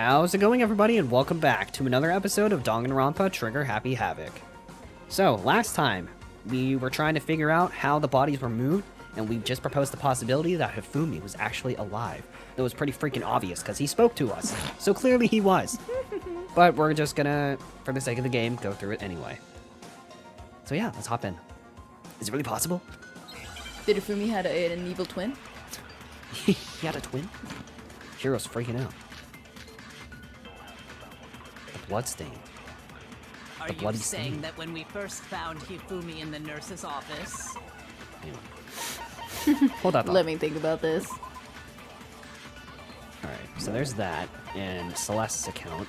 How's it going, everybody, and welcome back to another episode of Danganronpa Trigger Happy Havoc. So, last time, we were trying to figure out how the bodies were moved, and we just proposed the possibility that Hifumi was actually alive. That was pretty freaking obvious, because he spoke to us, so clearly he was. But we're just gonna, for the sake of the game, go through it anyway. So yeah, let's hop in. Is it really possible? Did Hifumi had an evil twin? He had a twin? Hiro's freaking out. Bloodstain. Are you saying that when we first found Hifumi in the nurse's office? Hold up. Let me think about this. Alright, so there's that, and Celeste's account.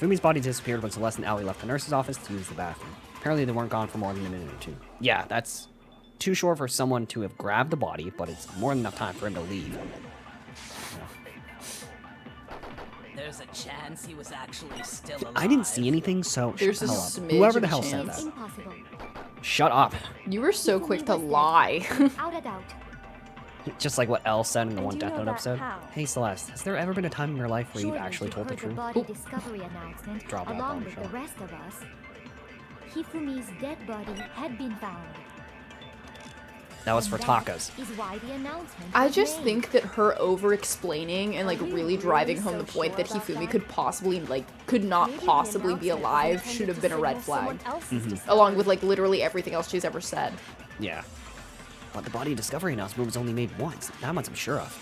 Fumi's body disappeared when Celeste and Allie left the nurse's office to use the bathroom. Apparently they weren't gone for more than a minute or two. Yeah, that's too short for someone to have grabbed the body, but it's more than enough time for him to leave. There's a chance he was actually still alive. I didn't see anything, so there's a shut up. smidge Whoever the of hell chance. said that. Impossible. Shut up. You were so quick to lie. Without a doubt. Just like what Elle said in the one do you Death know Note that episode. how? Hey Celeste, has there ever been a time in your life where you've Surely actually you told the heard truth? body discovery announcement Drop out, along with Bombshell. the rest of us. Hifumi's dead body had been found. That was for And tacos. Is why the announcement I was just made. think that her over-explaining and like really driving home the point that Hifumi could possibly could not Maybe the possibly be announcement was alive intended should have to been a red signal someone flag. else's discovery. Along with like literally everything else she's ever said. Yeah. But the body discovery announcement was only made once. That much I'm sure of.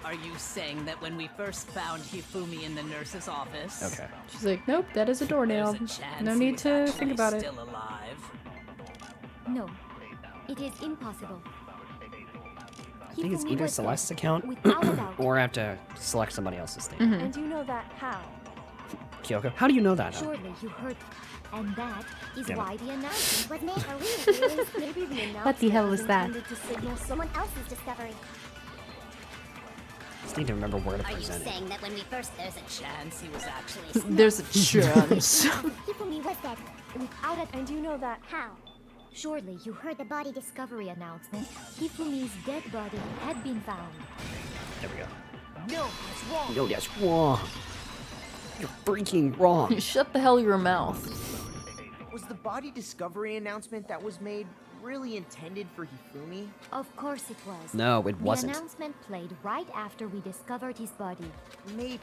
Are you saying that when we first found Hifumi in the nurse's office? Okay. She's like, nope, that is a doornail. There's a chance No he need was to actually think about it. still alive? No, it is impossible. I think it's Hifumi either was dead, Celeste's account without a doubt. or I have to select somebody else's thing. And you know that how? Kyoko, how do you know that? Surely you heard, and that is Damn it. why the announcement was made. Maybe the announcement What the hell was that? intended to signal someone else's discovery. Just need to remember where to Are you present it. saying that when we first there's a Chance he was actually There's a chance. Hifumi was dead, without a... And you know that how? surely you heard the body discovery announcement. Hifumi's dead body had been found. There we go. No, it's wrong. No, that's wrong. You're freaking wrong. Shut the hell your mouth. Was the body discovery announcement that was made really intended for Hifumi? Of course it was. No, it wasn't. The announcement played right after we discovered his body. Maybe.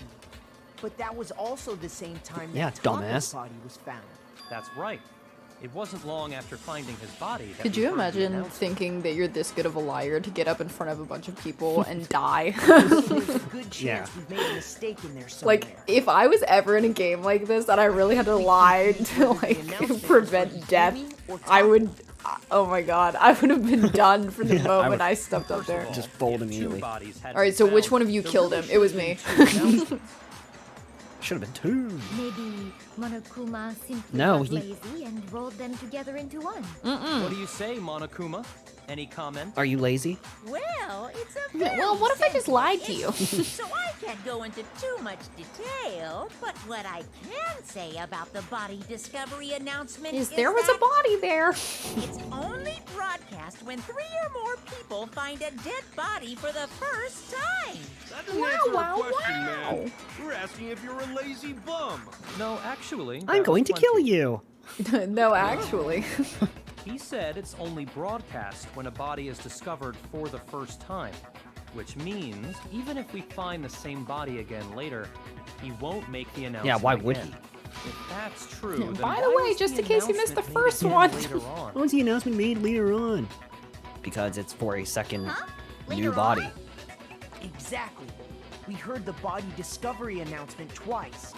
But that was also the same time Yeah, that Taco's dumbass. body was found. That's right. It wasn't long after finding his body that Could we you heard the imagine announcement. thinking that you're this good of a liar to get up in front of a bunch of people and die? So there's a good chance Yeah. we've made a mistake in there somewhere. Like, if I was ever in a game like this and I really had to lie to, like, prevent death, I would... Oh my god, I would have been done from the Yeah, I moment would- I stepped up there. Just fold If immediately. 2 bodies had Alright, been so which found, one of you there killed really him? It was should me. have been 2 announcements. Should have been 2. Maybe Monokuma simply No, got he- lazy and rolled them together into one. What do you say, Monokuma? Any comment? Are you lazy? Well, it's a Well, what if I just lied to you? so I can't go into too much detail, but what I can say about the body discovery announcement Is there was a that body there? it's only broadcast when 3 or more people find a dead body for the first time. That doesn't answer our question, man. We're asking if you're a lazy bum. No, actually. I'm that going was to kill plenty. you. No, actually. He said it's only broadcast when a body is discovered for the first time. Which means, even if we find the same body again later, he won't make the announcement Yeah, why would again. he? If that's true, then By the why way, was just the in case you missed the announcement made first again one. later on? When was the announcement made later on? Because it's for a second Huh? new Later body. on? Exactly. We heard the body discovery announcement twice.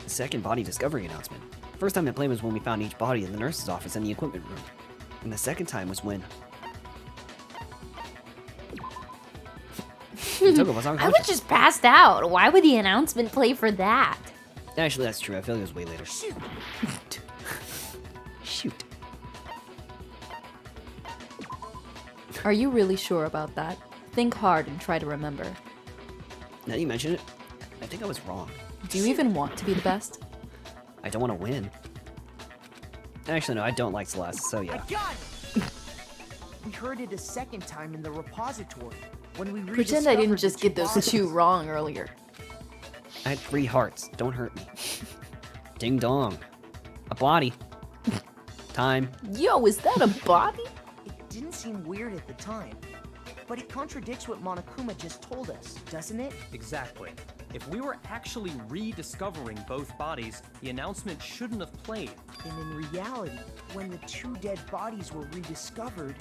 The second body discovery announcement. First time it played was when we found each body in the nurse's office and the equipment room. And the second time was when... Toko was I was unconscious. just passed out. Why would the announcement play for that? Actually, that's true. I feel like it was way later. Shoot. Are you really sure about that? Think hard and try to remember. Now that you mention it, I think I was wrong. Do you even want to be the best? I don't want to win. Actually, no, I don't like Celeste, so I yeah. got it! We heard it a second time in the repository. When we Pretend I didn't rediscovered just the get those bodies- 2 wrong earlier. I had 3 hearts. Don't hurt me. Ding dong. A body. Time. Yo, is that a body? It didn't seem weird at the time, but it contradicts what Monokuma just told us, doesn't it? Exactly. If we were actually rediscovering both bodies, the announcement shouldn't have played. And in reality, when the 2 dead bodies were rediscovered,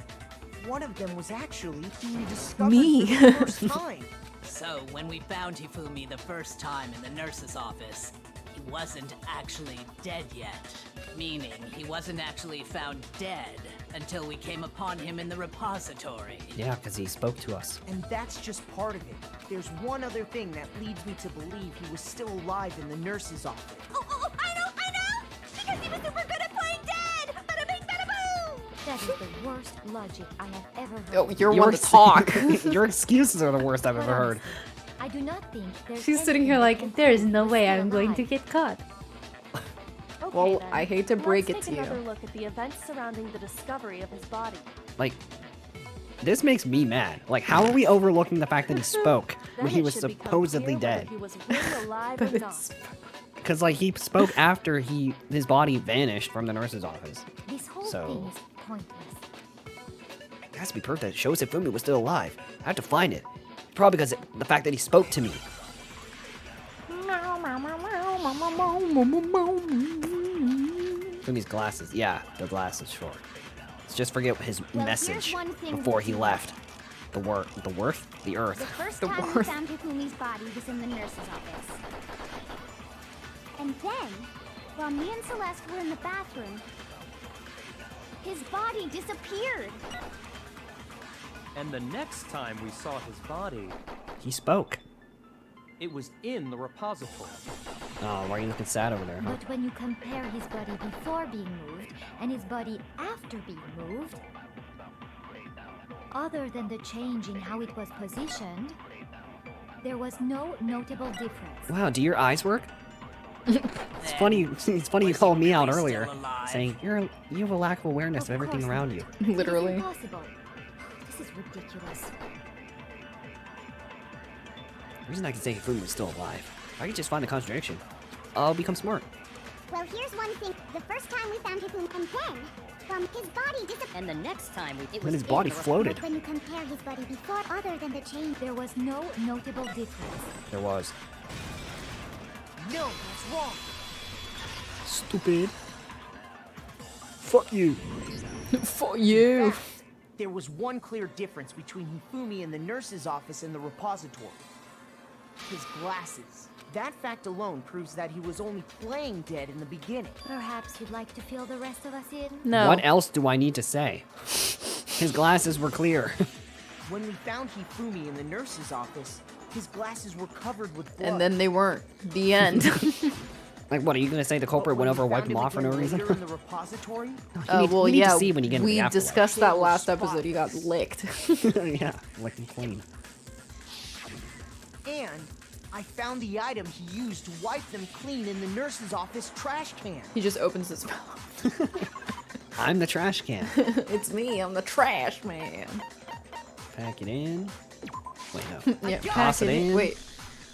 one of them was actually being discovered Me. for the first time. So, when we found Hifumi the first time in the nurse's office, he wasn't actually dead yet. Meaning, he wasn't actually found dead until we came upon him in the repository. Yeah, because he spoke to us. And that's just part of it. There's one other thing that leads me to believe he was still alive in the nurse's office. Oh, I know! Because he was super good at playing dead! Bada bing, bada boom! That is the worst logic I have ever heard. Oh, you're one to talk. Your excuses are the worst I've ever heard. I do not think there's She's sitting here like, there is no way I'm going to get caught. Well, I hate to break it to you. Look at the events surrounding the discovery of his body. Like, this makes me mad. Like, how are we overlooking the fact that he spoke when he was supposedly dead? He was really alive or not. Because, like, he spoke after his body vanished from the nurse's office. This whole So- thing is pointless. It has to be proof that shows Hifumi was still alive. I have to find it. Probably because the fact that he spoke to me. Fumi's glasses. Yeah, the glasses, sure. Let's just forget his Well, message here's one thing before we he do. left. The worth? The Earth. first The time we worst. found Hifumi's body was in the nurse's office. And then, while me and Celeste were in the bathroom, his body disappeared. And the next time we saw his body, He spoke. it was in the repository. Oh, why are you looking sad over there, huh? But when you compare his body before being moved and his body after being moved, other than the change in how it was positioned, there was no notable difference. Wow, do your eyes work? It's Then, funny. It's funny you was called he me out really earlier, still alive? saying you have a lack of awareness of everything course around not. you. Literally. It is impossible. This is ridiculous. The reason I can say Hifumi was still alive, if I could just find the contradiction, I'll become smart. Well, here's one thing. The first time we found Hifumi, and then from his body disappeared. And the next time it When his body floated. But when you compare his body before, other than the change, there was no notable difference. There was. No, that's wrong. Stupid. Fuck you. For you. There was one clear difference between Hifumi in the nurse's office and the repository. His glasses. That fact alone proves that he was only playing dead in the beginning. Perhaps you'd like to fill the rest of us in? No. What else do I need to say? His glasses were clear. When we found Hifumi in the nurse's office, his glasses were covered with blood. And then they weren't. The end. Like, what are you gonna say? The culprit went over and wiped him off for no reason? In the repository, Well, you need yeah. to see when you get into We the afterlife. discussed that last episode. He got licked. Yeah, like clean. and I found the item he used to wipe them clean in the nurse's office trash can. He just opens his mouth. I'm the trash can. It's me. I'm the trash man. Pack it in. Wait, no. Yeah. Toss it in. Wait.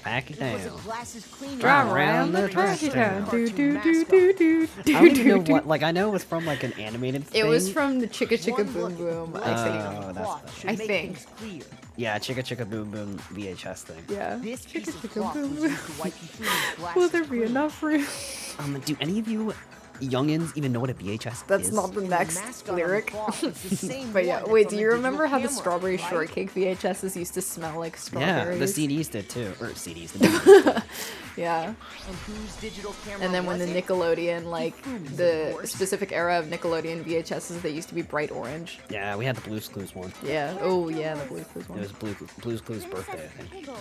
Pack it It was down. a glasses cleaner. Drive around the trash can. Do, do, do, do, do, I do, don't even do, know do. what. Like, I know it was from like an animated thing. It was from the Chicka Chicka One Boom look Boom. at I the think. glass on the that's cloth better. should I make think. things clear. Yeah, Chicka Chicka Boom Boom VHS thing. Yeah. This piece of Chicka cloth Chicka was Boom used to wipe Hifumi's glasses Will there be clean. enough room? Do any of you youngins even know what a VHS That's is? not the And next mascot on the lyric. cloth is the same But yeah, one that's wait, on do the you remember digital how the camera, strawberry right? shortcake VHSs used to smell like Yeah, strawberries? the CDs did too. Or CDs. The DVDs did. Yeah. And whose digital camera And then when the was it? Nickelodeon, like, Hifumi's, the of course. specific era of Nickelodeon VHSs, they used to be bright orange. Yeah, we had the Blue's Clues one. Yeah. Oh, yeah, the Blue's Clues It one. was Blue's Clues birthday, I think. Piggles.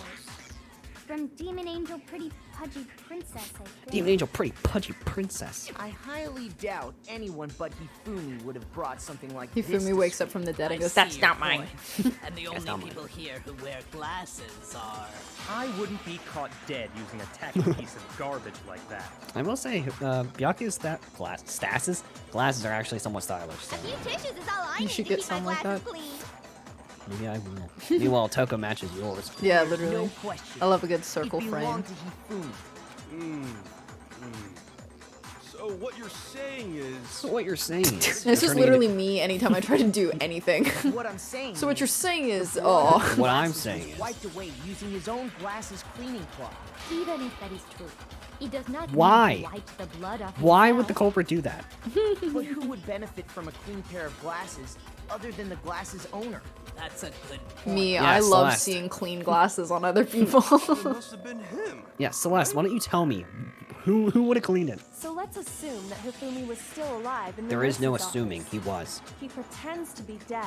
From Demon Angel Pretty Pudgy Princess, I think. Demon Angel, pretty pudgy princess. I highly doubt anyone but Hifumi would have brought something like this. Hifumi to wakes up from the dead and I goes, see "That's your not mine." point. And the not only mine. people here who wear glasses are... I wouldn't be caught dead using a tacky piece of garbage like that. I will say, Byakuya's glasses are actually somewhat stylish. So. A few tissues is all I You need should to get keep my some like glasses that. clean. Maybe I will. Meanwhile, Toko matches yours. Yeah, No literally. question. I love a good circle It frame. belonged to Hifumi. So what you're saying is... So what you're saying is... This you're is turning literally into- me anytime I try to do anything. What I'm saying So what you're is, saying is, the blood oh. on his What I'm glasses saying was is- wiped away using his own glasses cleaning cloth. Even if that is true, it does not Why? mean he wiped the blood off Why would the himself. culprit do that? But who would benefit from a clean pair of glasses other than the glasses owner? That's a good point. Me, Yeah, I love Celeste. seeing clean glasses on other people. It must have been him. Yeah, Celeste, why don't you tell me who would have cleaned it? So let's assume that Hifumi was still alive in the There is no nurse's assuming. office. He was. He pretends to be dead.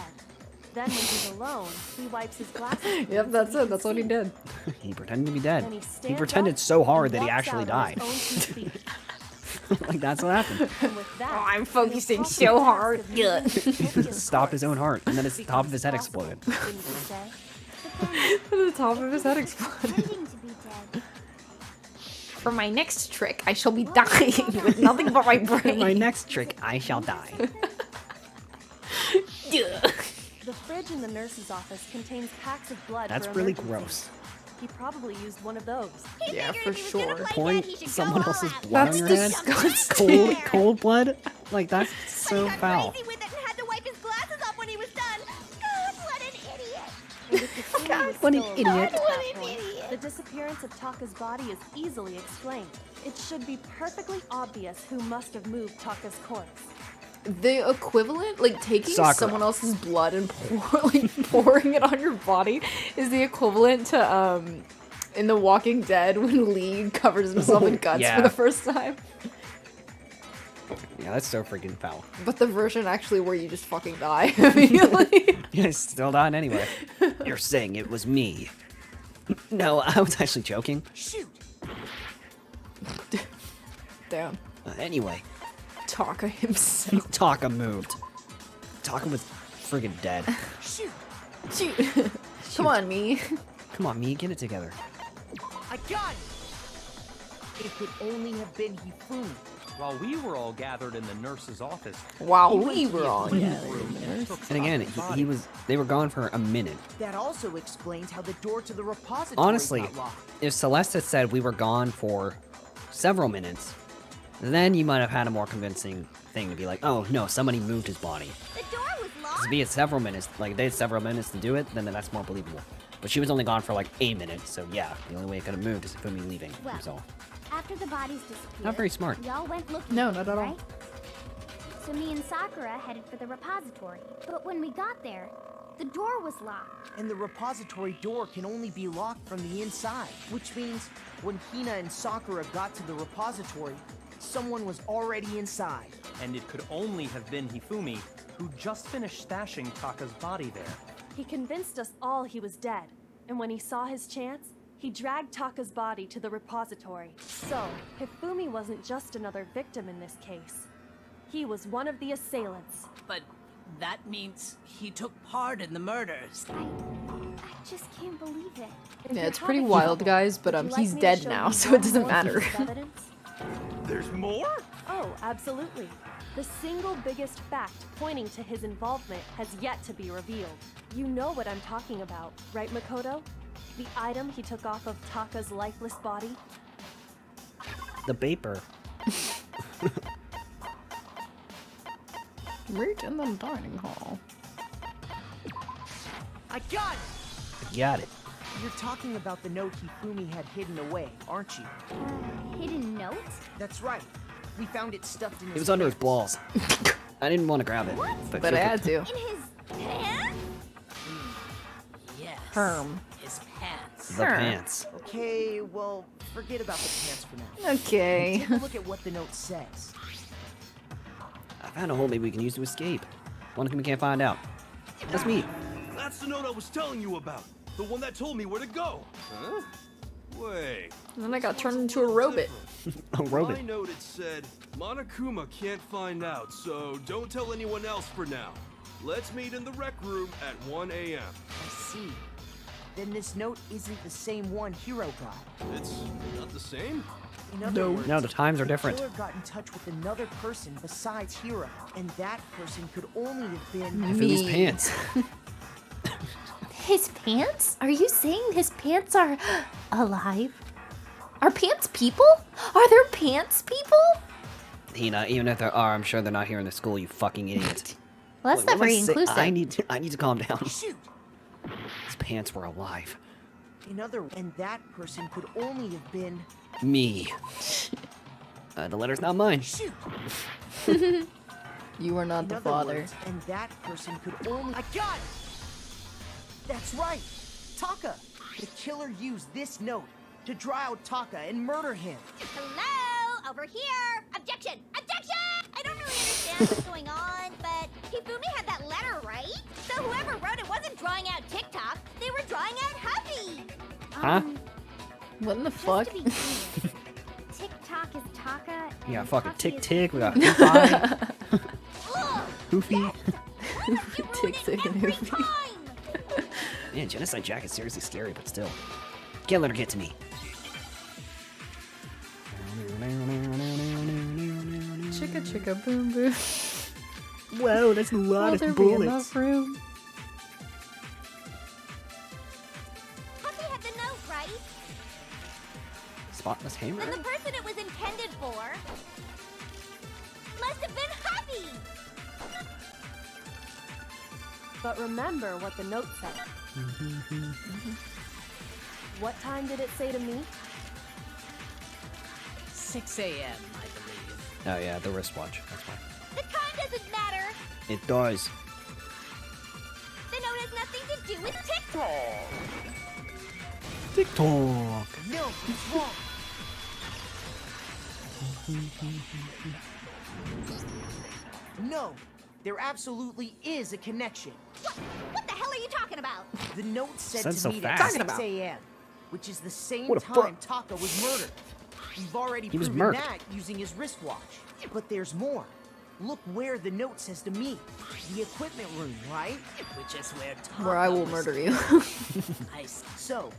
Then when he's alone, he wipes his glasses. Yep, that's it. That's what he did. He pretended to be dead. Then he He stands pretended up so hard and that he walks actually out on died. his own 2 feet. Like, that's what happened. And with that, Oh, I'm the focusing impossible so task hard. of moving his Stopped his own heart, and then his becomes top of his head possible, exploded. didn't you say? The top of his head exploded. Pretending to be dead. For my next trick, I shall be dying with nothing but my brain. My next trick, I shall die. The fridge in the nurse's office contains packs of blood. That's for really emergencies. gross. He probably used one of those. Yeah, for sure. Pouring someone else's blood That's on your head? disgusting. Cold blood? Like, that's so foul. Crazy with it and had to wipe his glasses off when he was done. God, what an idiot! And if Hifumi was what an still idiot. alive at What that an point, idiot. the disappearance of Taka's body is easily explained. It should be perfectly obvious who must have moved Taka's corpse. The equivalent, like taking Sakura. someone else's blood and pouring it on your body, is the equivalent to in The Walking Dead when Lee covers himself in guts Yeah. for the first time. Yeah, that's so freaking foul. But the version actually where you just fucking die immediately. Yeah, he's still dying anyway. You're saying it was me. No, I was actually joking. Shoot! Damn. Anyway, Taka himself. Taka moved. Taka was friggin' dead. Shoot! Shoot. Come on, me. Come on, me, get it together. I got it! It could only have been Hifumi. While we were all gathered in the nurse's office, Wow, he went we to the were all equipment gathered room in and there. took And again, Taka's he body. was. They were gone for a minute. That also explains how the door to the repository Honestly, got locked. if Celeste had said we were gone for several minutes, then you might have had a more convincing thing to be like, oh no, somebody moved his body. The door was To locked. be at several minutes, like they had several minutes to do it, then that's more believable. But she was only gone for like a minute, so yeah, the only way it could have moved is if me leaving Well, himself. After the bodies disappeared, Not very smart. we all went looking. No, for not them, at all. right? So me and Sakura headed for the repository. But when we got there, the door was locked. And the repository door can only be locked from the inside, which means when Hina and Sakura got to the repository, someone was already inside. and it could only have been Hifumi, who just finished stashing Taka's body there. He convinced us all he was dead, and when he saw his chance, he dragged Taka's body to the repository. So, Hifumi wasn't just another victim in this case. He was one of the assailants. But that means he took part in the murders. I just can't believe it. If Yeah, you're it's pretty having wild, trouble, guys, but would you like he's me to dead show now, you so one it doesn't more matter. piece of evidence? There's more? Oh, absolutely. The single biggest fact pointing to his involvement has yet to be revealed. You know what I'm talking about, right, Makoto? The item he took off of Taka's lifeless body? The vapor. Right in the dining hall. I got it! Got it. You're talking about the note Hifumi had hidden away, aren't you? Hidden note? That's right. We found it stuffed in his It was under his pants. balls. I didn't want to grab it. But I had to. In his pants? Yes. Herm. His pants. The pants. Okay, well, forget about the pants for now. Okay. Take a look at what the note says. I found a hole maybe we can use to escape. One thing we can't find out. That's me. That's the note I was telling you about. The one that told me where to go. Huh? Wait. And then I got turned into a robot. A robot. My note it said, Monokuma can't find out, so don't tell anyone else for now. Let's meet in the rec room at 1 a.m. I see. Then this note isn't the same one Hiro got. It's not the same? In other words, No, the times are different. Killer got in touch with another person besides Hiro, and that person could only have been Hifumi's Me. pants. His pants? Are you saying his pants are alive? Are pants people? Are there pants people? Hina, even if there are, I'm sure they're not here in the school, you fucking idiot. Well, that's not very inclusive. I need to calm down. Shoot! His pants were alive. And that person could only have been... Me. The letter's not mine. Shoot! You are not In the other father. words, and that person could only... I got it! That's right! Taka! The killer used this note to draw out Taka and murder him. Hello, over here. Objection! Objection! I don't really understand what's going on, but Hifumi had that letter, right? So whoever wrote it wasn't drawing out TikTok. They were drawing out Huffy. Huh? What in the Just fuck? to be clear, TikTok is Taka. Yeah, and fucking Huffy tick is tick. We got Hifumi. Hoofy. Ugh, you ruin Tick, it tick, and every Hoofy. time. Man, Genocide Jack is seriously scary, but still. Can't let her get to me. Chicka chicka boom boom. Whoa, that's a lot Will of there be bullets. enough room? Huffy had the note, right? Spotless Then hammer? the person it was intended for must have been Huffy. But remember what the note said. What time did it say to me? 6 a.m., I believe. Oh yeah, the wristwatch. That's why. The time doesn't matter. It does. The note has nothing to do with TikTok. TikTok. No, it's wrong. No, there absolutely is a connection. What the hell are you talking about? The note said Said to so meet fast. at Talking 6 about. a.m., which is the same What a time fuck. Taka was murdered. We've already He was proven murked. that using his wristwatch. But there's more. Look where the note says to meet. The equipment room, right? Which is where Taka Where I will was murder you. I see. So,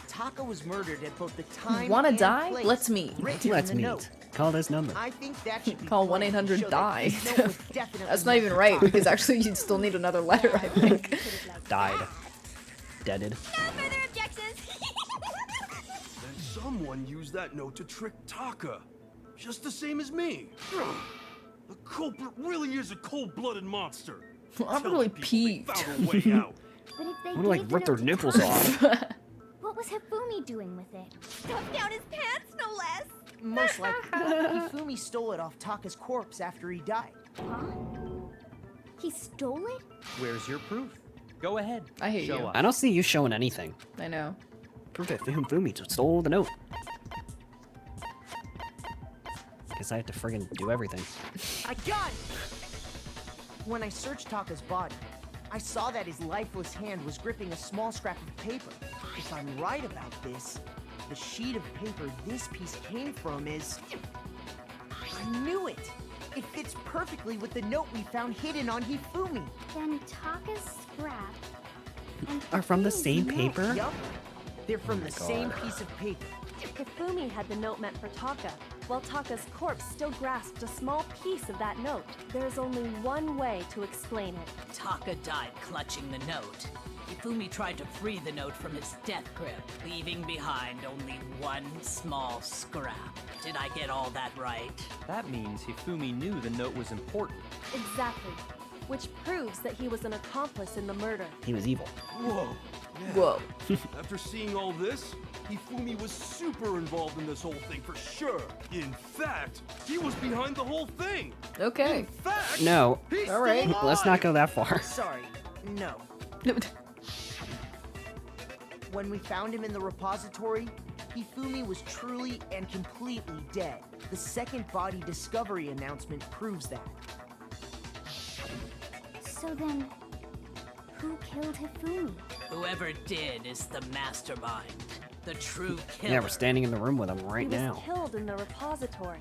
Taka was murdered at both the time Wanna and die? place Let's meet. written Let's in the meet. note. Call this number. I think that should be Call plain to 1-800 show that die. this note was definitely That's not meant even for right Taka. because actually you'd still need another letter, I think. Died. Deaded. No further objections. Then someone used that note to trick Taka. Just the same as me. The culprit really is a cold-blooded monster. I'm Tell really the people peeved. they found a way out. But if they I wanna like gave the rip their note to nipples Taka, off. what was Hifumi doing with it? Stuffed down his pants, no less. Most likely, Hifumi stole it off Taka's corpse after he died. Huh? He stole it? Where's your proof? Go ahead. I hate Show you. us. I don't see you showing anything. I know. Proof that Fumi stole the note. Guess I have to friggin' do everything. I got it! When I searched Taka's body, I saw that his lifeless hand was gripping a small scrap of paper. If I'm right about this, the sheet of paper this piece came from is... I knew it! It fits perfectly with the note we found hidden on Hifumi. Then Taka's scrap and Are from the Hifumi's same note. paper? Yup. They're from my the same God. piece of paper. Hifumi had the note meant for Taka, while Taka's corpse still grasped a small piece of that note. There's only one way to explain it. Taka died clutching the note. Hifumi tried to free the note from his death grip, leaving behind only one small scrap. Did I get all that right? That means Hifumi knew the note was important. Exactly. Which proves that he was an accomplice in the murder. He was evil. Whoa. Yeah. Whoa. After seeing all this, Hifumi was super involved in this whole thing for sure. In fact, he was behind the whole thing. Okay. In fact, No. he's All right. still Let's not alive. go that far. Sorry, no. When we found him in the repository, Hifumi was truly and completely dead. The second body discovery announcement proves that. So then, who killed Hifumi? Whoever did is the mastermind. The true killer. Yeah, we're standing in the room with him right He was now. killed in the repository.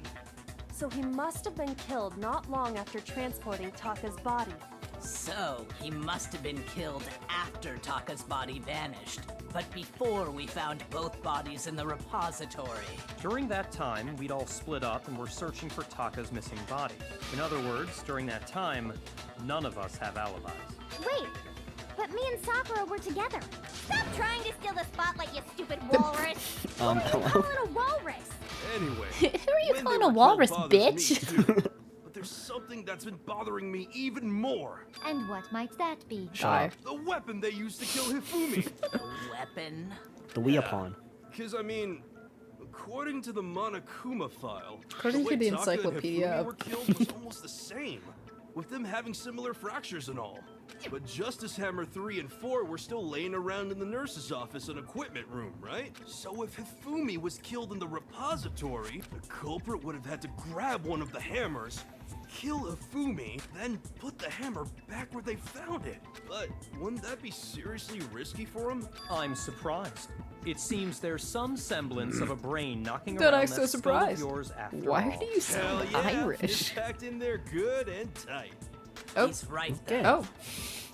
So he must have been killed not long after transporting Taka's body. So, he must have been killed after Taka's body vanished, but before we found both bodies in the repository. During that time, we'd all split up and were searching for Taka's missing body. In other words, during that time, none of us have alibis. Wait, but that me and Sakura were together. Stop trying to steal the spotlight, you stupid walrus. Who are you hello? calling a walrus? Anyway. Who are you when calling they a were walrus, killed bothers me bitch? too. But there's something that's been bothering me even more. And what might that be? Shut up. The weapon they used to kill Hifumi. Weapon? The Weapon. Because, I mean, according to the Monokuma file, According the to way the Taka and encyclopedia Hifumi of- were killed was almost the same, with them having similar fractures and all. But Justice Hammer 3 and 4 were still laying around in the nurse's office and equipment room, right? So if Hifumi was killed in the repository, the culprit would have had to grab one of the hammers, kill Hifumi, then put the hammer back where they found it. But wouldn't that be seriously risky for him? I'm surprised. It seems there's some semblance of a brain knocking That around I'm so that skull of surprised. yours after Why all. do you Hell sound yeah, Irish? it's packed in there good and tight. Oh. He's right Okay. there. Oh.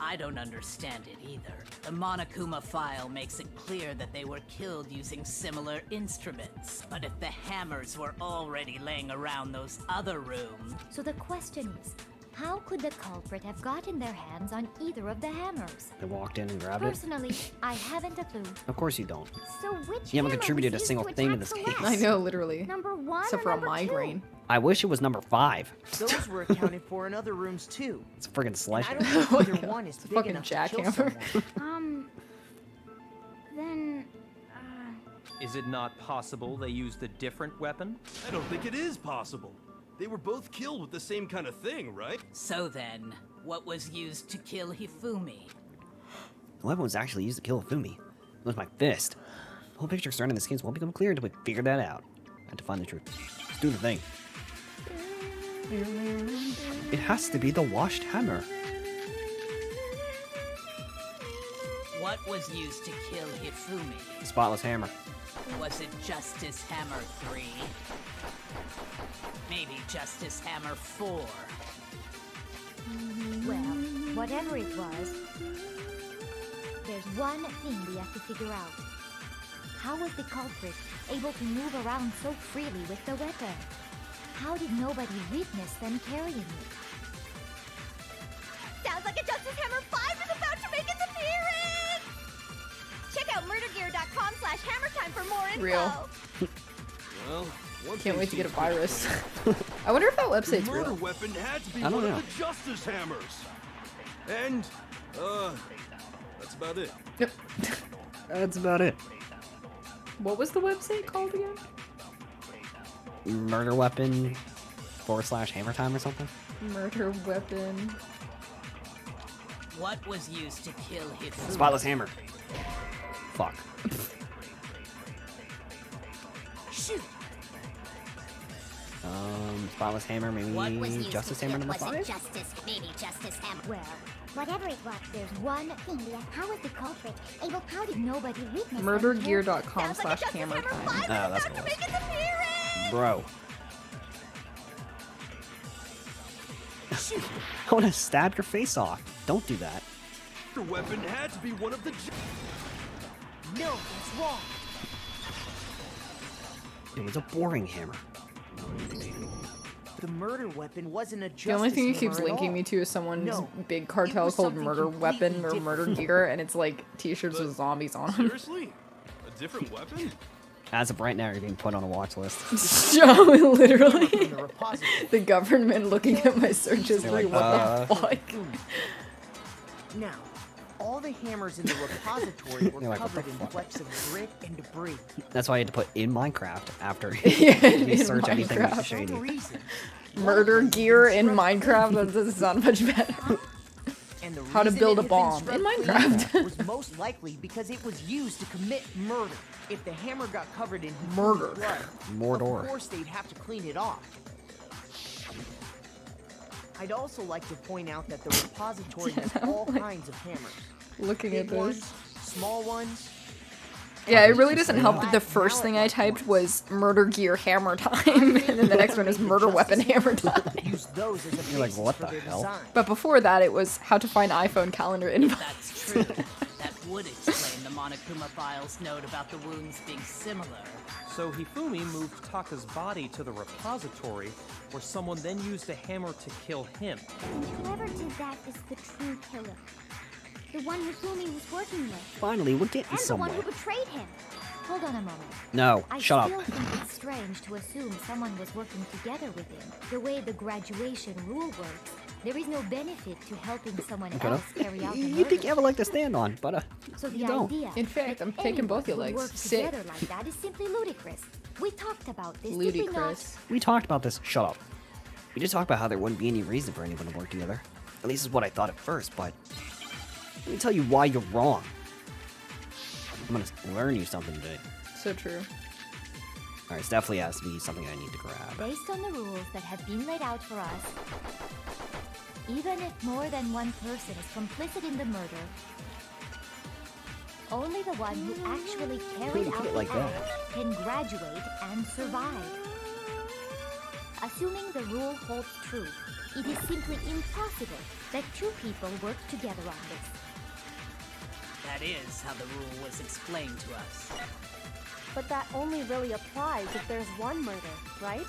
I don't understand it either. The Monokuma file makes it clear that they were killed using similar instruments. But if the hammers were already laying around those other rooms, So the question is, how could the culprit have gotten their hands on either of the hammers? They walked in and grabbed it. Personally, I haven't a clue. Of course you don't. So which You haven't hammer contributed was a used single to thing to attack this case. Celeste? I know, literally. Number 1 Except or for a number 2? migraine. I wish it was number 5. Those were accounted for in other rooms too. It's a friggin' And I sledgehammer. don't think either one is It's a big fucking enough to kill jackhammer. someone. Then, Is it not possible they used a different weapon? I don't think it is possible. They were both killed with the same kind of thing, right? so then, what was used to kill Hifumi? The weapon was actually used to kill Fumi. It was my fist. The whole picture surrounding this case won't become clear until we figure that out. I have to find the truth. Let's do the thing. It has to be the washed hammer. What was used to kill Hifumi? The spotless hammer. Was it Justice Hammer 3? Maybe Justice Hammer 4? well, whatever it was, there's one thing we have to figure out. How was the culprit able to move around so freely with the weapon? How did nobody witness them carrying it? Sounds like a Justice Hammer 5 is about to make its appearance! Check out murdergear.com/hammertime for more info. Real. Well, one Can't thing wait to get a seems clear. virus. I wonder if that The website's murder real. weapon had to be I don't one know. of the Justice Hammers. And, that's about it. Yep. That's about it. What was the website called again? Murder weapon / hammer time or something? Murder weapon. What was used to kill Hifumi? Spotless hammer. Fuck. Shoot! Spotless hammer, What was maybe used Justice to Hammer kill? number Was 5? it Justice? Maybe Justice Hammer. Well, whatever it was, there's one thing. How was the culprit able? How did nobody witness? Murdergear.com/hammertime. Oh, that's what it was. Bro. I want to stab your face off. Don't do that. The weapon had to be one of the No, that's wrong. It was a boring hammer. The murder weapon wasn't a justice The only thing it hammer keeps at linking all. me to is someone's No, big it cartel was called something Murder Weapon completely or Murder different. Gear, and it's like t-shirts with zombies on them. Seriously? A different weapon? As of right now, you're being put on a watch list. So literally, From the repository. the government looking at my search history. like, What the fuck? Now, all the hammers in the repository were You're like, what the covered in fuck? flecks of grit and debris. That's why I had to put in Minecraft after Yeah, you in search anything Minecraft. For some shady. reason, Murder Gear in Minecraft. That doesn't sound much better. and the How to reason build it a had been bomb scrubbed in clean Minecraft. was most likely because it was used to commit murder. If the hammer got covered in Hifumi's Murder. blood, Mordor. of course they'd have to clean it off. I'd also like to point out that the repository has all kinds of hammers. Looking at Big ones, this. small ones. Yeah, it really doesn't help that the first thing I typed was Murder Gear Hammer Time, and then the next one is Murder Weapon Hammer Time. Use those as a You're like, basis what for the their hell? design. But before that, it was how to find iPhone calendar invite. That's true. That would explain the Monokuma file's note about the wounds being similar. So Hifumi moved Taka's body to the repository, where someone then used a hammer to kill him. Whoever did that is the true killer. The one Hifumi was working with. Finally, we're getting And the one somewhere. who betrayed him. Hold on a moment. No, I shut still up. think it's strange to assume someone was working together with him. The way the graduation rule works, there is no benefit to helping someone else carry out the You think murder. you have a leg to stand on, but So the you don't. idea In fact, I'm that taking both your anyone would legs. work Sick. together like that is simply ludicrous. We talked about this, did we not? Ludicrous. We talked about this. Shut up. We did talk about how there wouldn't be any reason for anyone to work together. At least is what I thought at first, but let me tell you why you're wrong. I'm gonna learn you something today. So true. Alright, it definitely has to be something I need to grab. Based on the rules that have been laid out for us, even if more than one person is complicit in the murder, only the one who actually carried put out it the like that. act can graduate and survive. Assuming the rule holds true, it is simply impossible that two people work together on this. That is how the rule was explained to us. But that only really applies if there's one murder, right?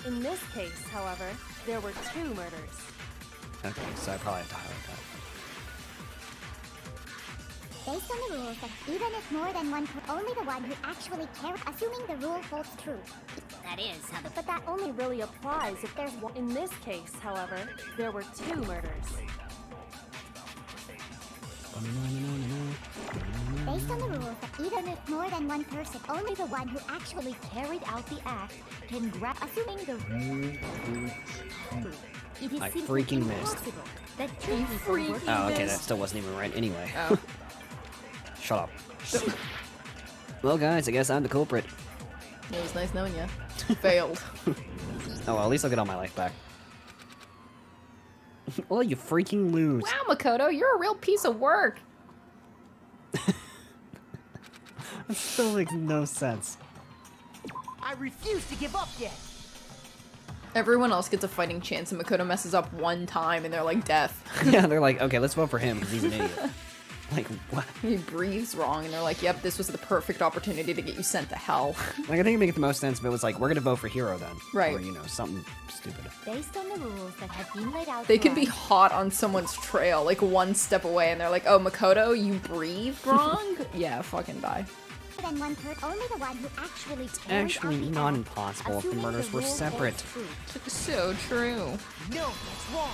In this case, however, there were 2 murders. Okay, so I probably have to highlight that. Based on the rules that even if more than one, only the one who actually carried, assuming the rule holds true. That is how the But that only really applies if there's one. In this case, however, there were 2 murders. Based on the rules that even if more than one person, only the one who actually Carried out the act can assuming the it is I simply freaking missed. impossible that two people work Oh, okay, that missed. still wasn't even right anyway. Oh. Shut up. Well, guys, I guess I'm the culprit. It was nice knowing you. Failed. Oh, well, at least I'll get all my life back. Well, you freaking lose. Wow, Makoto, you're a real piece of work. That still makes no sense. I refuse to give up yet. Everyone else gets a fighting chance, and Makoto messes up one time, and they're like death. Yeah, they're like, okay, let's vote for him because he's an idiot. Like, what? He breathes wrong, and they're like, yep, this was the perfect opportunity to get you sent to hell. Like, I think it makes the most sense if it was like, we're gonna vote for Hiro then. Right. Or, you know, something stupid. based on the rules that have been laid out. They for could be us. hot on someone's trail, like one step away, and they're like, oh, Makoto, you breathed wrong? Yeah, fucking die. than one person, only the one who actually carried Actually, out the not act. impossible if the Assuming murders were rule holds separate. true. So true. No, that's wrong.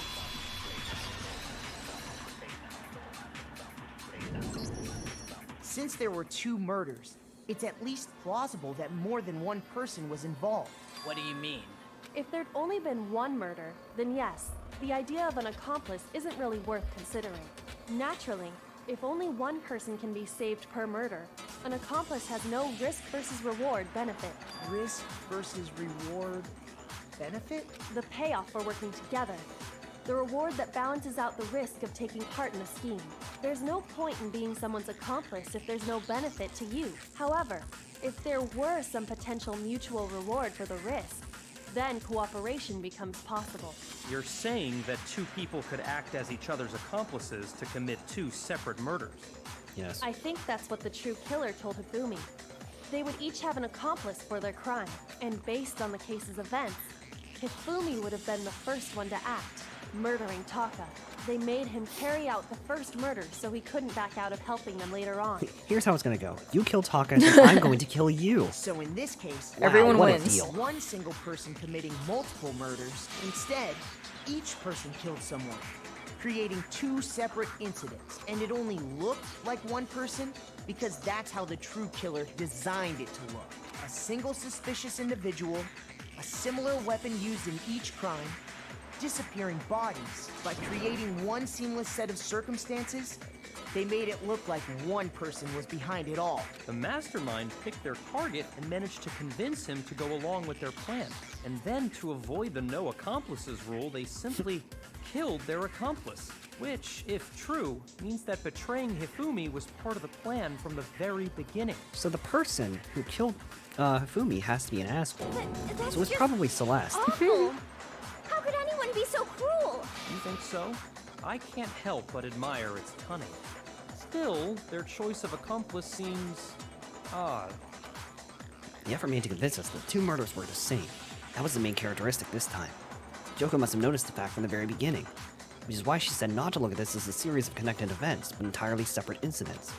Since there were 2 murders, it's at least plausible that more than one person was involved. What do you mean? If there'd only been one murder, then yes, the idea of an accomplice isn't really worth considering. Naturally, if only one person can be saved per murder, an accomplice has no risk versus reward benefit. Risk versus reward benefit? The payoff for working together. The reward that balances out the risk of taking part in a scheme. There's no point in being someone's accomplice if there's no benefit to you. However, if there were some potential mutual reward for the risk, then cooperation becomes possible. You're saying that 2 people could act as each other's accomplices to commit 2 separate murders. Yes. I think that's what the true killer told Hifumi. They would each have an accomplice for their crime, and based on the case's events, Hifumi would have been the first one to act, murdering Taka. They made him carry out the first murder so he couldn't back out of helping them later on. Here's how it's gonna go. You kill Taka, and I'm going to kill you. So in this case, Everyone what a wins. deal. one single person committing multiple murders. Instead, each person killed someone, creating 2 separate incidents. And it only looked like one person because that's how the true killer designed it to look. A single suspicious individual, a similar weapon used in each crime, disappearing bodies. By creating one seamless set of circumstances, they made it look like one person was behind it all. The mastermind picked their target and managed to convince him to go along with their plan. And then, to avoid the no accomplices rule, they simply killed their accomplice. Which, if true, means that betraying Hifumi was part of the plan from the very beginning. So the person who killed Fumi has to be an asshole. But that's So it's just probably Celeste. awful. How could anyone be so cruel? You think so? I can't help but admire its cunning. Still, their choice of accomplice seems odd. The effort made to convince us that 2 murders were the same. That was the main characteristic this time. Joko must have noticed the fact from the very beginning. which is why she said not to look at this as a series of connected events, but entirely separate incidents.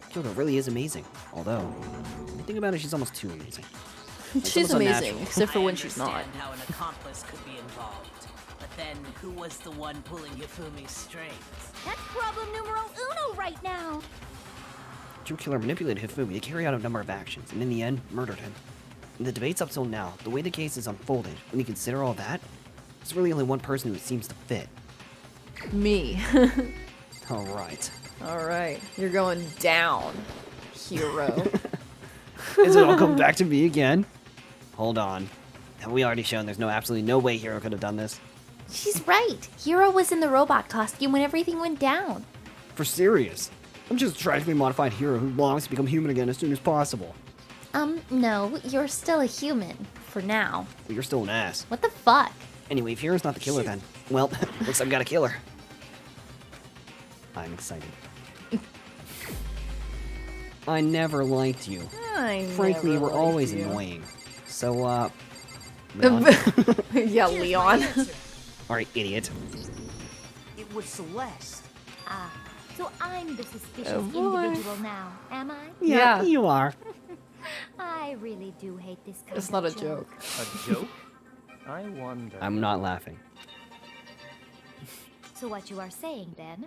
Hiro really is amazing, although, when you think about it, she's almost too amazing. It's She's almost amazing, unnatural. except for when she's not. I understand how an accomplice could be involved. But then, who was the one pulling Hifumi's strings? That's problem numero uno right now. True Killer manipulated Hifumi to carry out a number of actions, and in the end, murdered him. In the debates up till now, the way the case is unfolded, when you consider all that, there's really only one person who seems to fit. Me. Alright. Alright, you're going down, Hiro. Is it all coming back to me again? Hold on. Have we already shown there's absolutely no way Hiro could have done this? She's right. Hiro was in the robot costume when everything went down. For serious. I'm just a tragically modified hero who longs to become human again as soon as possible. No, you're still a human. For now. Well, you're still an ass. What the fuck? Anyway, if Hiro's not the killer then, well, looks like I've got a killer. I'm excited. I never liked you. Frankly, you were always annoying. So, Leon? Yeah, Leon. Alright, idiot. It was Celeste. Ah, so I'm the suspicious Oh, boy. individual now, am I? Yeah. You are. I really do hate this kind It's of not a joke. A joke? I wonder. I'm not laughing. So what you are saying, then,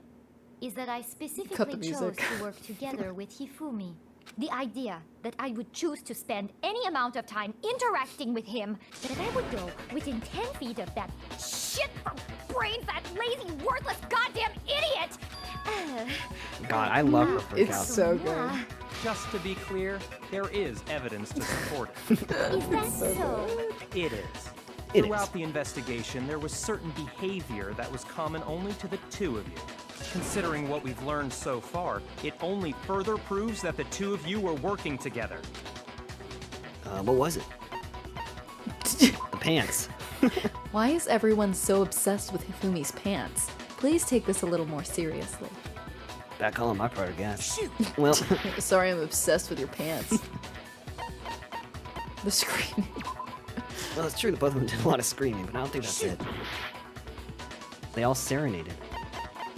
is that I Cut the specifically chose music. to work together with Hifumi. The idea that I would choose to spend any amount of time interacting with him, that I would go within 10 feet of that Shit for brain fat, lazy, worthless, goddamn idiot! God, I love her for It's cows. so good. yeah. Just to be clear, there is evidence to support it. Is that so? It is. It Throughout is. the investigation, there was certain behavior that was common only to the two of you. Considering what we've learned so far, it only further proves that the two of you were working together. What was it? The pants. Why is everyone so obsessed with Hifumi's pants? Please take this a little more seriously. Back on my part, I guess. Well, Sorry, I'm obsessed with your pants. The screaming. well, it's true that both of them did a lot of screaming, but I don't think that's it. They all serenaded.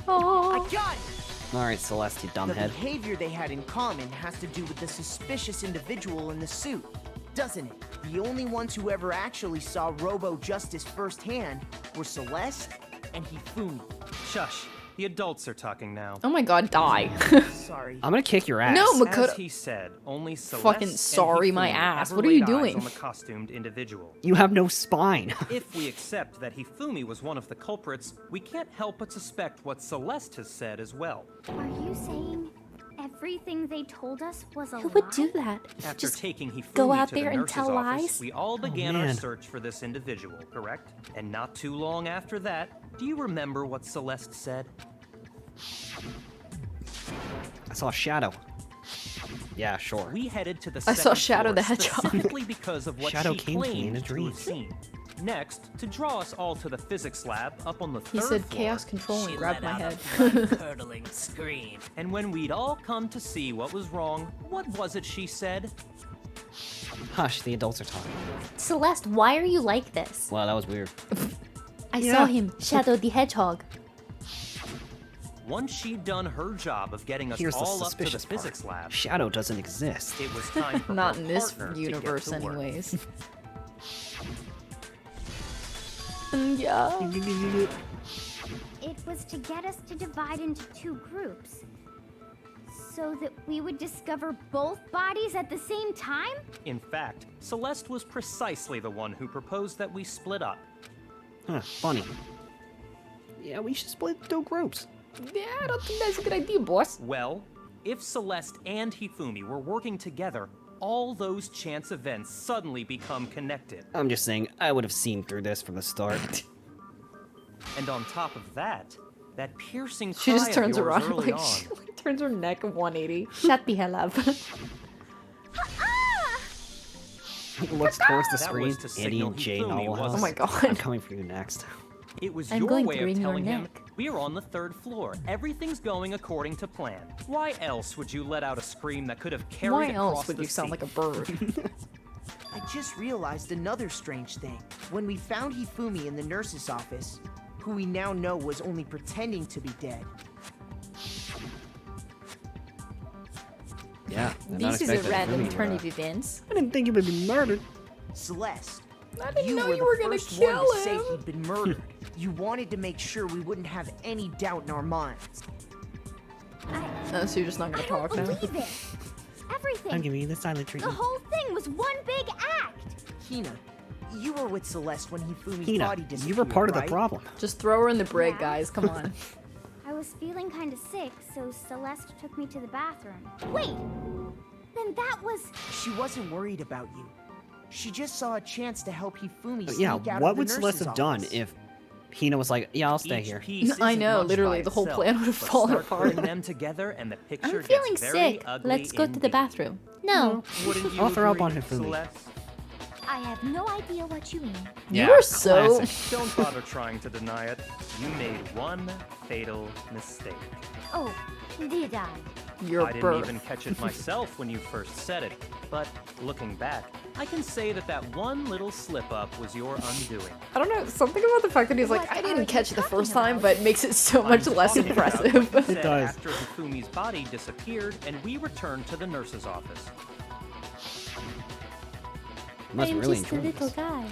Oh. I got it! Alright, Celeste, you The dumbhead. behavior they had in common has to do with the suspicious individual in the suit, doesn't it? The only ones who ever actually saw Robo Justice firsthand were Celeste and Hifumi. Shush. The adults are talking now. Oh my god, die. Sorry. I'm gonna kick your ass. No, As Makoto. he said, only Celeste Fucking and sorry, my Hifumi ass. ever What are you laid eyes doing? on the costumed individual. You have no spine. If we accept that Hifumi was one of the culprits, we can't help but suspect what Celeste has said as well. Are you saying everything they told us was a Who would do that? After Just taking Hifumi go out to there the and nurse's tell office, lies? we all began our man. search for this individual, correct? And not too long after that, do you remember what Celeste said? I saw a shadow. Yeah, sure. We headed to the I saw second Shadow the floor Hedgehog. specifically because of what Shadow she came to me in claimed a to dream. have seen. Next, to draw us all to the physics lab up on the He third said floor, chaos control and She grabbed let my out head. a blood-curdling scream. and when we'd all come to see what was wrong, what was it she said? Hush, the adults are talking. Celeste, why are you like this? Wow, that was weird. I Yeah. saw him, Shadow the Hedgehog. Once she'd done her job of getting us Here's the all up to the suspicious part. physics lab, Shadow doesn't exist. it was time for Not her in this partner to universe, get to work. anyways. Yeah. It was to get us to divide into two groups. So that we would discover both bodies at the same time? In fact, Celeste was precisely the one who proposed that we split up. Huh, funny. Yeah, we should split into two groups. Yeah, I don't think that's a good idea, boss. Well, if Celeste and Hifumi were working together, all those chance events suddenly become connected. I'm just saying, I would have seen through this from the start. And on top of that, that piercing She cry just of turns yours around, early like, on. she like, turns her neck 180. Shut the hell up. Looks towards the That screen. was to Eddie signal and Jay Hifumi Novelhouse. was- Oh my I'm god. coming for you next. It was I'm your going way to of wring your telling him, neck. we're on the third floor. Everything's going according to plan. Why else would you let out a scream that could have carried Why across else would the you sound seat? like a bird? I just realized another strange thing. When we found Hifumi in the nurse's office, who we now know was only pretending to be dead. Yeah. These are random eternity events. I didn't think he would be murdered. Celeste, I didn't know were you were the gonna first one kill to say him. he'd been murdered. You wanted to make sure we wouldn't have any doubt in our minds. So you're just not gonna I don't talk now? believe it. Everything. I'm giving you the silent The treatment. whole thing was one big act. Hina, you were with Celeste when Hifumi's Hina, body disappeared, you were part of the right? problem. Just throw her in the brig, guys. Come on. I was feeling kind of sick, so Celeste took me to the bathroom. Wait! Then that was... She wasn't worried about you. She just saw a chance to help Hifumi sneak Yeah, out of what the would Celeste nurse's have done office. if Hina was like, yeah, I'll stay Each here? piece I isn't know, much literally, by the whole itself, plan would have but fallen start apart. putting them together and the picture I'm feeling gets very sick. ugly Let's go to the indeed. bathroom. No. Wouldn't you I'll throw up agree, on Hifumi. Celeste? I have no idea what you mean. Yeah, You are so... classic. Don't bother trying to deny it. You made one fatal mistake. Oh, did I? Your I didn't birth. even catch it myself when you first said it, but looking back, I can say that that one little slip-up was your undoing. I don't know, something about the fact that he's like, What I are didn't you catch it the talking first time, about? but makes it so much I'm less talking about impressive. what you It said does. After Hifumi's body disappeared and we returned to the nurse's office. You must really enjoy this. guy.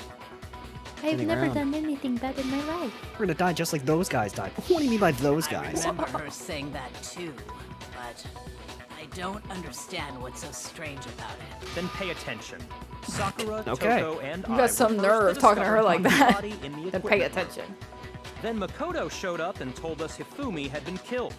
Sitting never around. done anything bad in my life. We're gonna die just like those guys died. What do you mean by those I guys? remember her saying that too, but I don't understand what's so strange about it. Then pay attention. Sakura, Okay. Toko, and You I got were some first nerve talking to her like discover that. Hifumi's body in the Then pay equipment room. attention. Then Makoto showed up and told us Hifumi had been killed.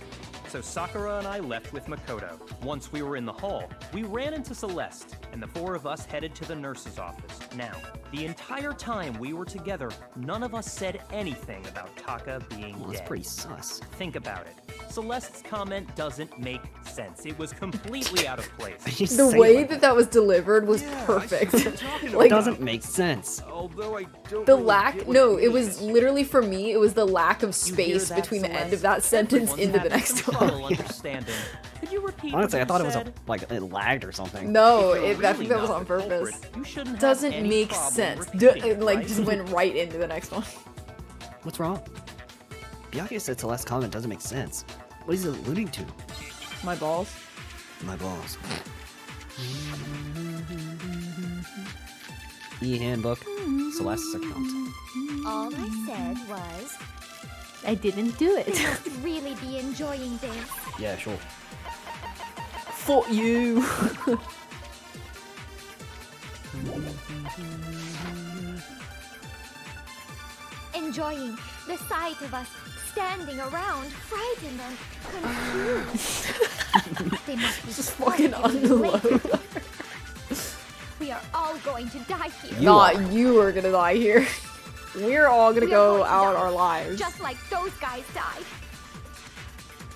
So Sakura and I left with Makoto. Once we were in the hall, we ran into Celeste, and the four of us headed to the nurse's office. Now, the entire time we were together, none of us said anything about Taka being Well, that's dead. pretty sus. Think about it. Celeste's comment doesn't make sense. It was completely out of place. You The say way like that that was delivered was Yeah, I perfect. see what you're talking Like, it doesn't make sense. Although I don't the really lack, get what no, you it was mean. literally for me, it was the lack of You hear space that, between the end Celeste? of that sentence Everyone's into the having next some one. trouble understanding. Could you repeat Honestly, I what thought you it was said? it lagged or something. No, If you're I really think that was not on the culprit, purpose. you shouldn't have Doesn't any make problem sense. repeating It, it, like, right? just went right into the next one. What's wrong? Byakuya said Celeste's comment doesn't make sense. What is he alluding to? My balls. My balls. E-handbook. Celeste's account. All I said was, I didn't do they it. must really be enjoying this. Yeah, sure. For you. Enjoying the sight of us standing around, frightened and confused. They must be Just fucking positively unload. elated. We are all going to die here. Not you are gonna die here. We're all gonna We are go going to out die, our lives. just like those guys died.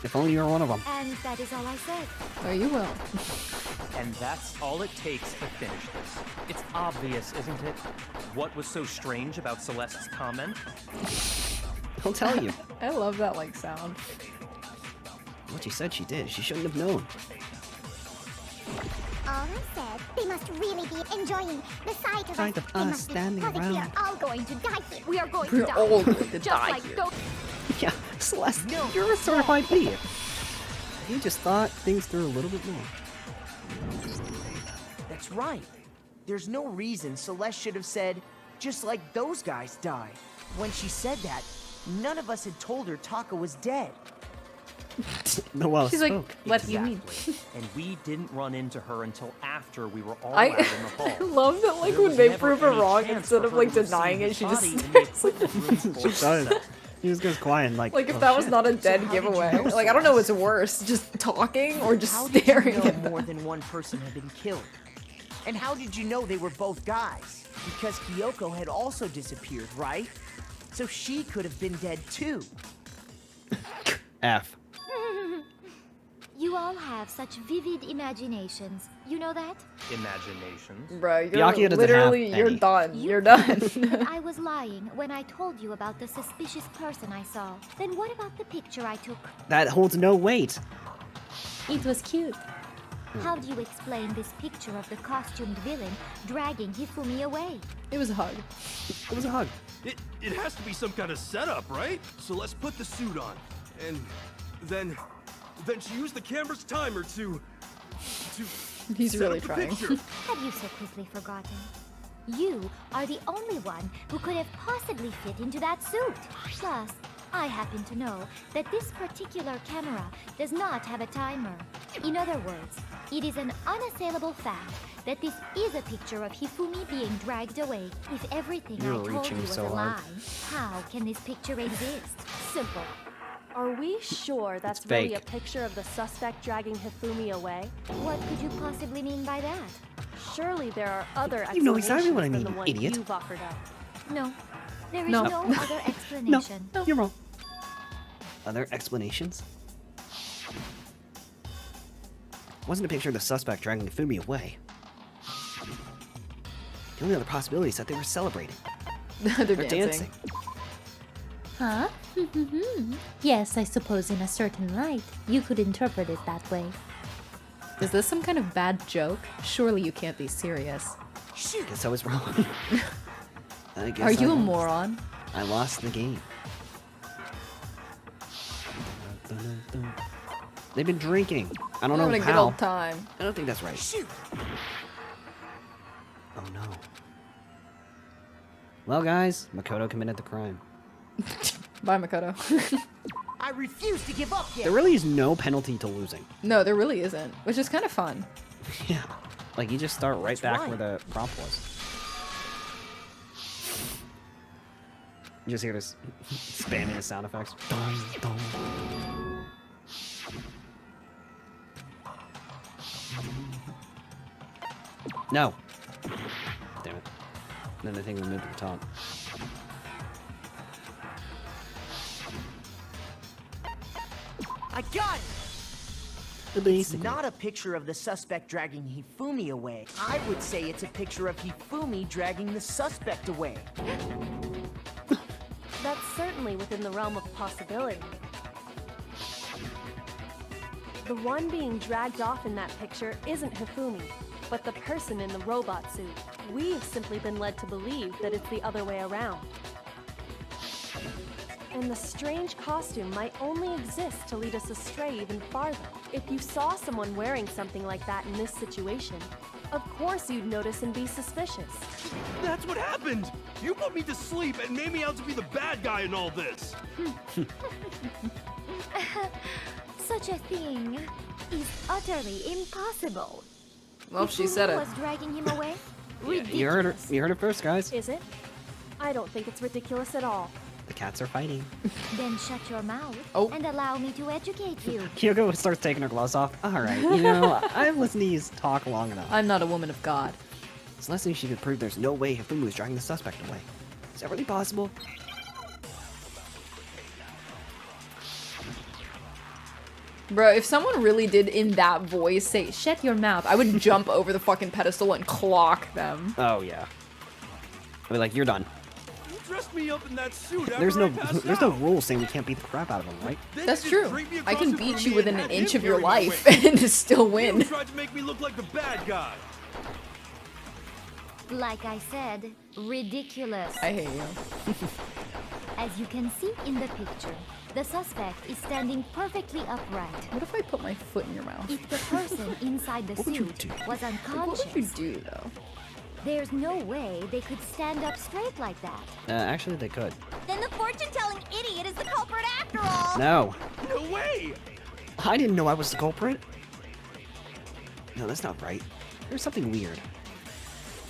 If only you were one of them. And that is all I said. Oh, you will. And that's all it takes to finish this. It's obvious, isn't it? What was so strange about Celeste's comment? I'll tell you. I love that like sound. What she said she did. She shouldn't have known. All I said, they must really be enjoying the sight of Sight us. of They us must be standing positive. We around. are all going to die here. We are going to We're die. all going to just die like here. those. Yeah, Celeste, you're a certified idiot. You just thought things through a little bit more. That's right. There's no reason Celeste should have said, just like those guys died. When she said that, none of us had told her Taka was dead. Noelle She's spoke. like, what do you mean? Exactly. And we didn't run into her until after we were all I out in the I hall. love that like There when was they never prove her any wrong, chance instead for of her like to have denying seen it, she his just body in the stares. equipment room for She does. herself. He just goes quiet and like. Like if oh, that was shit. not a dead how did you giveaway. know, Like I don't know what's Celeste? worse, just talking or just How did staring you know at them. more than one person had been killed? And how did you know they were both guys? Because Kyoko had also disappeared, right? So she could have been dead too. F. You all have such vivid imaginations. You know that? Imaginations. Bro, Byakuya you're doesn't literally have you're any. done. You You're done. that I was lying when I told you about the suspicious person I saw. Then what about the picture I took? That holds no weight. It was cute. How do you explain this picture of the costumed villain dragging Hifumi away? It was a hug. It was a hug. It has to be some kind of setup, right? So let's put the suit on. And then she used the camera's timer to He's set really up the trying. picture. Have you so quickly forgotten? You are the only one who could have possibly fit into that suit. Plus, I happen to know that this particular camera does not have a timer. In other words, it is an unassailable fact that this is a picture of Hifumi being dragged away. If everything You're I told reaching you was so a hard. lie, how can this picture exist? Simple. Are we sure that's It's really fake. a picture of the suspect dragging Hifumi away? What could you possibly mean by that? Surely there are other You know explanations exactly what I than mean, the one idiot. you've offered up. No, there is No. no other No, explanation. you're wrong. Other explanations? Wasn't a picture of the suspect dragging Fumi away. The only other possibility is that they were celebrating. They're They're dancing. dancing. Huh? Yes, I suppose in a certain light, you could interpret it that way. Is this some kind of bad joke? Surely you can't be serious. Guess I was wrong. I guess Are you I a lost. moron? I lost the game. They've been drinking. I don't We're know having a good how. old time. I don't think that's right. Oh no. Well, guys, Makoto committed the crime. Bye, Makoto. I refuse to give up yet. There really is no penalty to losing. No, there really isn't, which is kind of fun. Yeah. Like, you just start right That's back right. where the prompt was. You just hear this spamming the sound effects. Dong, dong. No. Damn it. Then the thing will move to the top. I got it. It's Basically. not a picture of the suspect dragging Hifumi away. I would say it's a picture of Hifumi dragging the suspect away. That's certainly within the realm of possibility. The one being dragged off in that picture isn't Hifumi, but the person in the robot suit. We've simply been led to believe that it's the other way around. And the strange costume might only exist to lead us astray even farther. If you saw someone wearing something like that in this situation, of course you'd notice and be suspicious. That's what happened! You put me to sleep and made me out to be the bad guy in all this! Such a thing is utterly impossible. Well, she said Hifumi it. was dragging him away? You heard it. You heard it first, guys. Is it? I don't think it's ridiculous at all. The cats are fighting. Then shut your mouth Oh. and allow me to educate you. Kyoko starts taking her gloves off. All right, you know, I've listened to you talk long enough. I'm not a woman of God. It's less than she could prove there's no way Hifumi was dragging the suspect away. Is that really possible? Bro, if someone really did in that voice say, shut your mouth, I would jump over the fucking pedestal and clock them. Oh yeah. I mean, like, you're done. You dressed me up in that suit after There's I no passed no out. rule saying we can't beat the crap out of him, right? Then That's you true. just dragged me I across can the beat room you and within had an him inch of your carry me life away. and still You win. tried to make me look like the bad guy. Like I said, ridiculous. I hate you. As you can see in the picture, the suspect is standing perfectly upright. What if I put my foot in your mouth? If the person inside the What would you suit do? was What unconscious, would you do, though? there's no way they could stand up straight like that. Actually, they could. Then the fortune-telling idiot is the culprit after all. No. No way! I didn't know I was the culprit. No, that's not right. There's something weird.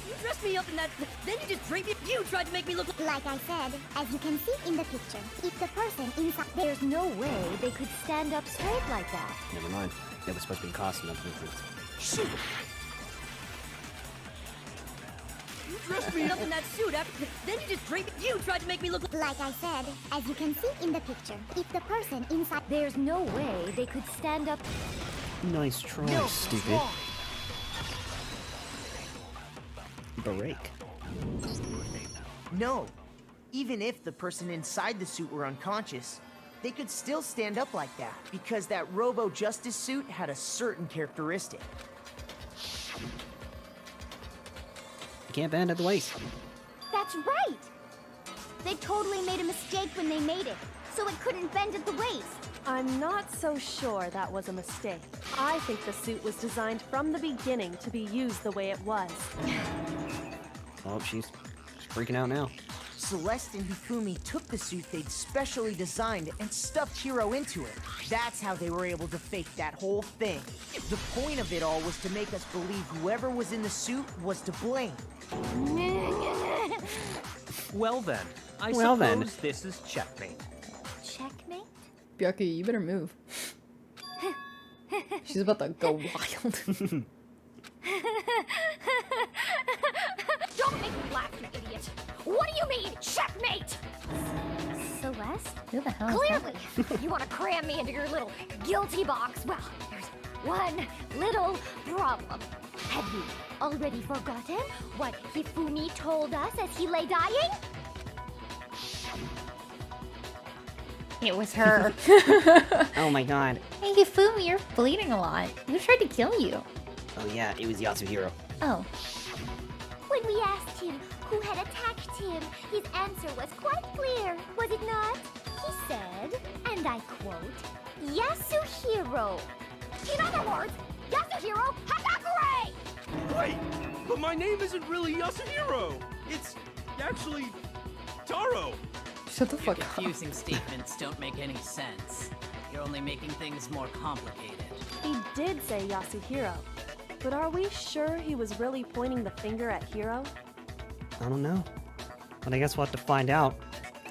You dressed me up in that, then you just draped me. You tried to make me look Like I said, as you can see in the picture, if the person inside There's no way they could stand up straight like that. Never mind. It was supposed to be a costume. That's what it is. You dressed me me up in that suit after, then you just draped. You tried to make me look Like I said, as you can see in the picture, if the person inside There's no way they could stand up. Nice try, No, stupid. wrong. Break. No. Even if the person inside the suit were unconscious, they could still stand up like that because that Robo Justice suit had a certain characteristic. can't bend at the waist. That's right! They totally made a mistake when they made it, so it couldn't bend at the waist. I'm not so sure that was a mistake. I think the suit was designed from the beginning to be used the way it was. Oh, she's freaking out now. Celeste and Hifumi took the suit they'd specially designed and stuffed Hiro into it. That's how they were able to fake that whole thing. The point of it all was to make us believe whoever was in the suit was to blame. Well then, I Well suppose then. this is checkmate. Checkmate? Byakuya, you better move. She's about to go wild. Don't make me laugh, you idiot! What do you mean, checkmate? Celeste? Who the hell is that? Clearly, you want to cram me into your little guilty box. Well, there's one little problem. Have you already forgotten what Hifumi told us as he lay dying? It was her. Oh my god. Hey, Hifumi, you're bleeding a lot. Who tried to kill you? Oh yeah, it was Yasuhiro. Oh. When we asked him who had attacked him, his answer was quite clear, was it not? He said, and I quote, Yasuhiro. In other words, Yasuhiro Hatakure! Wait, but my name isn't really Yasuhiro. It's actually Taro. Shut the Your fuck up. confusing statements don't make any sense. You're only making things more complicated. He did say Yasuhiro, but are we sure he was really pointing the finger at Hiro? I don't know. But I guess we'll have to find out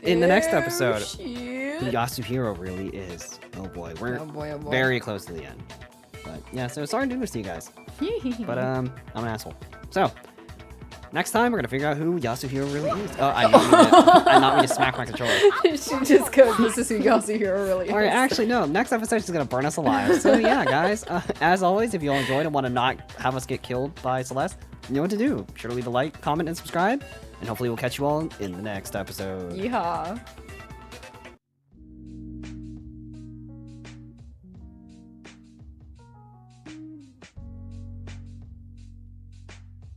in the next episode Shit. who Yasuhiro really is. Oh boy, we're Oh boy, oh boy. very close to the end. But yeah, so sorry to do this to you guys. But I'm an asshole. So next time we're gonna figure out who Yasuhiro really is. Oh, I not mean to smack my controller. She just goes, this is who Yasuhiro really is. Alright, actually no, next episode she's gonna burn us alive. So yeah, guys, as always, if you all enjoyed and want to not have us get killed by Celeste, you know what to do. Be sure to leave a like, comment, and subscribe. And hopefully we'll catch you all in the next episode. Yeehaw.